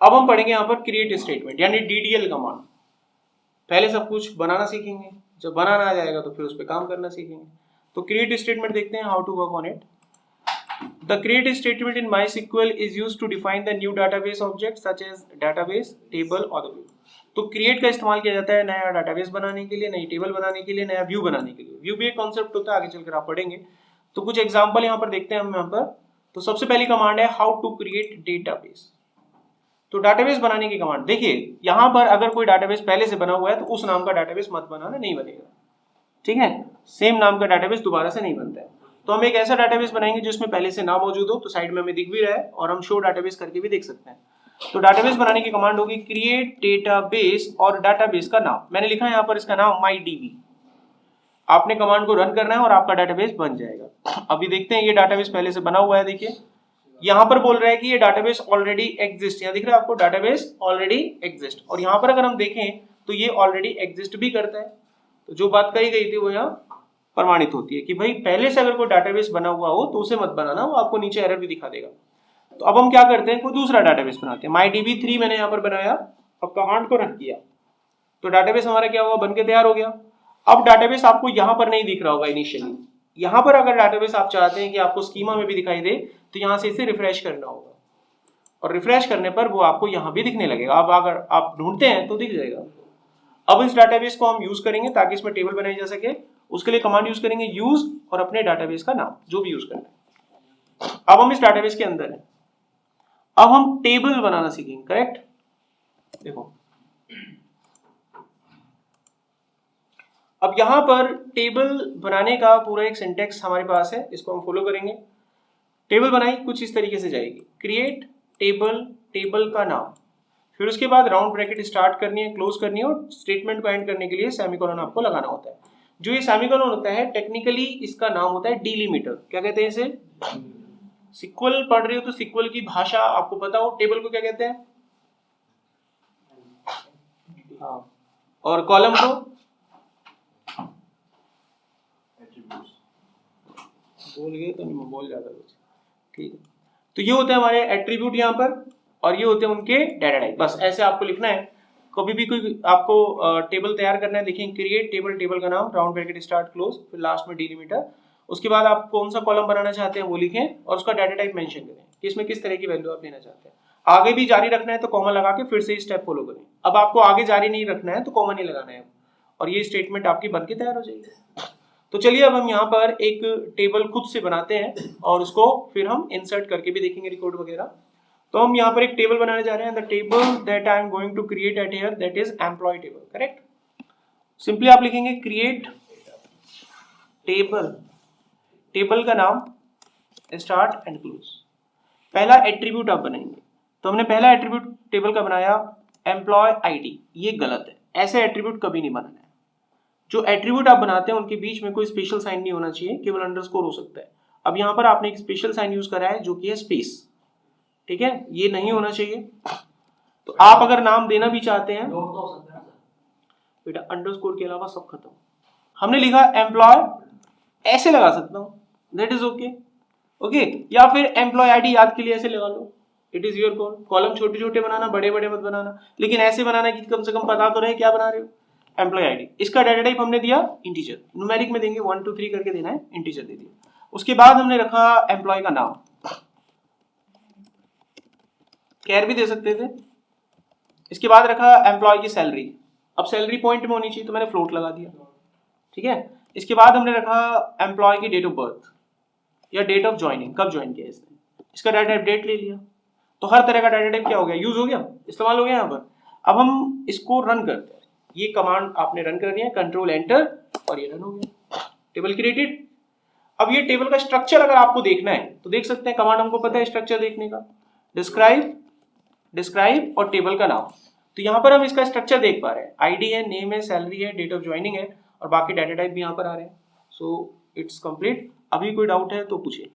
अब हम पढ़ेंगे यहाँ पर क्रिएट स्टेटमेंट यानी DDL कमांड। पहले सब कुछ बनाना सीखेंगे, जब बनाना आ जाएगा तो फिर उस पर काम करना सीखेंगे। तो क्रिएट स्टेटमेंट देखते हैं, how to work on it. The create statement in MySQL is used to define the new database object such as database, table or the view। तो create का इस्तेमाल किया जाता है नया database बनाने के लिए, नई टेबल बनाने के लिए, नया व्यू बनाने के लिए। व्यू भी एक कॉन्सेप्ट होता है, आगे चलकर आप पढ़ेंगे। तो कुछ एग्जांपल यहाँ पर देखते हैं हम यहाँ पर। तो सबसे पहली कमांड है हाउ टू क्रिएट डेटाबेस। तो डाटाबेस बनाने की कमांड देखिए, यहाँ पर अगर कोई डाटाबेस पहले से बना हुआ है तो उस नाम का डाटाबेस मत बनाना, नहीं बनेगा, ठीक है। सेम नाम का डाटाबेस दोबारा से नहीं बनता है। तो हम एक ऐसा डाटाबेस बनाएंगे जिसमें पहले से नाम मौजूद हो, तो साइड में हमें दिख भी रहा है और हम शो डाटाबेस करके भी देख सकते हैं। तो डाटाबेस बनाने की कमांड होगी क्रिएट डेटाबेस और डाटाबेस का नाम मैंने लिखा है यहाँ पर, इसका नाम MyDB। आपने कमांड को रन करना है और आपका डाटाबेस बन जाएगा। अभी देखते हैं, ये डाटाबेस पहले से बना हुआ है। देखिए यहाँ पर बोल रहा है कि ये डाटाबेस ऑलरेडी एग्जिस्ट, यहाँ दिख रहा है आपको डाटाबेस ऑलरेडी एग्जिस्ट। और यहाँ पर अगर हम देखें तो ये ऑलरेडी एग्जिस्ट भी करता है। तो जो बात कही गई थी वो यहाँ प्रमाणित होती है कि भाई पहले से अगर कोई डाटाबेस बना हुआ हो तो उसे मत बनाना, वो आपको नीचे एरर भी दिखा देगा। तो अब हम क्या करते हैं, कोई दूसरा डाटाबेस बनाते हैं। MyDB3 मैंने यहाँ पर बनाया, अब कमांड को रन किया तो डाटाबेस हमारा क्या हुआ, बनके तैयार हो गया। अब डाटाबेस आपको यहाँ पर नहीं दिख रहा होगा इनिशियली। यहाँ पर अगर डाटाबेस आप चाहते हैं कि आपको स्कीमा में भी दिखाई दे तो यहाँ से इसे रिफ्रेश करना होगा, और रिफ्रेश करने पर वो आपको यहाँ भी दिखने लगेगा। अब अगर आप ढूंढते हैं तो दिख जाएगा। अब इस डाटाबेस को हम यूज करेंगे ताकि इसमें टेबल बनाई जा सके। उसके लिए कमांड यूज करेंगे यूज और अपने डाटाबेस का नाम जो भी यूज करना है। अब हम इस डाटाबेस के अंदर हैं, अब हम टेबल बनाना सीखेंगे, करेक्ट। देखो अब यहां पर टेबल बनाने का पूरा एक सिंटेक्स हमारे पास है, इसको हम फॉलो करेंगे। टेबल बनाई कुछ इस तरीके से जाएगी, क्रिएट टेबल, टेबल का नाम, फिर उसके बाद राउंड ब्रैकेट स्टार्ट करनी है, क्लोज करनी है, और स्टेटमेंट को एंड करने के लिए सेमीकोलन आपको लगाना होता है। जो ये सेमीकोलन होता है टेक्निकली इसका नाम होता है डिलिमीटर। क्या कहते हैं इसे? सिक्वल पढ़ रहे हो तो सिक्वल की भाषा आपको पता हो, टेबल को क्या कहते हैं? हाँ, और कॉलम को बोल गए तो नहीं, मैं बोल जाता कुछ, ठीक है। तो ये होते हैं हमारे एट्रीब्यूट यहाँ पर, और ये होते हैं उनके डाटा टाइप। बस ऐसे आपको लिखना है। कभी भी कोई आपको टेबल तैयार करना है, देखें क्रिएट टेबल, टेबल का नाम, राउंड ब्रैकेट स्टार्ट क्लोज, फिर लास्ट में डिलीमीटर। उसके बाद आप कौन सा कॉलम बनाना चाहते हैं वो लिखें और उसका डाटा टाइप मेंशन करें कि इसमें किस तरह की वैल्यू आप लेना चाहते हैं। आगे भी जारी रखना है तो कॉमा लगा के फिर से स्टेप फॉलो करें। अब आपको आगे जारी नहीं रखना है तो कॉमा नहीं लगाना है, और ये स्टेटमेंट आपकी बनके तैयार हो जाएगी। तो चलिए अब हम यहाँ पर एक टेबल खुद से बनाते हैं और उसको फिर हम इंसर्ट करके भी देखेंगे रिकॉर्ड वगैरह। तो हम यहाँ पर एक टेबल बनाने जा रहे हैं। The table that I am going to create at here that is employ table, correct. Simply आप लिखेंगे क्रिएट टेबल, टेबल का नाम, स्टार्ट एंड क्लोज। पहला एट्रीब्यूट आप बनाएंगे, तो हमने पहला एट्रीब्यूट टेबल का बनाया एम्प्लॉय आईडी। ये गलत है, ऐसे एट्रीब्यूट कभी नहीं बनाना है। जो एट्रीब्यूट आप बनाते हैं उनके बीच में कोई स्पेशल साइन नहीं होना चाहिए, केवल अंडरस्कोर हो सकता है। अब यहाँ पर आपने एक स्पेशल साइन यूज करा है जो कि है स्पेस, ठीक है, ये नहीं होना चाहिए। तो आप अगर नाम देना भी चाहते हैं बेटा, अंडरस्कोर के अलावा सब खत्म। हमने लिखा एम्प्लॉय, ऐसे लगा सकता हूं, दैट इज ओके, ओके। या फिर एम्प्लॉय आईडी याद के लिए ऐसे लगा लो, it is your call. Column छोटे छोटे बनाना, बड़े बड़े मत बनाना, लेकिन ऐसे बनाना कि कम से कम पता तो रहे क्या बना रहे हो। एम्प्लॉय आईडी, इसका डाटा टाइप हमने दिया इंटीजर, न्यूमेरिक में देंगे 1 2 3 करके देना है, इंटीजर दे दिया। उसके बाद हमने रखा एम्प्लॉय का नाम, कैर भी दे सकते थे। इसके बाद रखा एम्प्लॉय की सैलरी, अब सैलरी पॉइंट में होनी चाहिए तो मैंने फ्लोट लगा दिया, ठीक है। इसके बाद हमने रखा एम्प्लॉय की डेट ऑफ बर्थ या डेट ऑफ ज्वाइनिंग, कब ज्वाइन किया इसने, इसका डाटा टाइप डेट ले लिया। तो हर तरह का डाटा टाइप क्या हो गया, यूज हो गया, इस्तेमाल हो गया यहाँ पर। अब हम इसको रन करते हैं, ये कमांड आपने रन करनी है, कंट्रोल एंटर, और ये रन हो गया, टेबल क्रिएटेड। अब ये टेबल का स्ट्रक्चर अगर आपको देखना है तो देख सकते हैं, कमांड हमको पता है स्ट्रक्चर देखने का, डिस्क्राइब, डिस्क्राइब और टेबल का नाम। तो यहाँ पर हम इसका स्ट्रक्चर देख पा रहे हैं, आईडी है, नेम है, सैलरी है, डेट ऑफ ज्वाइनिंग है, और बाकी डाटा टाइप भी यहाँ पर आ रहे हैं। So it's complete. अभी कोई डाउट है तो पूछिए।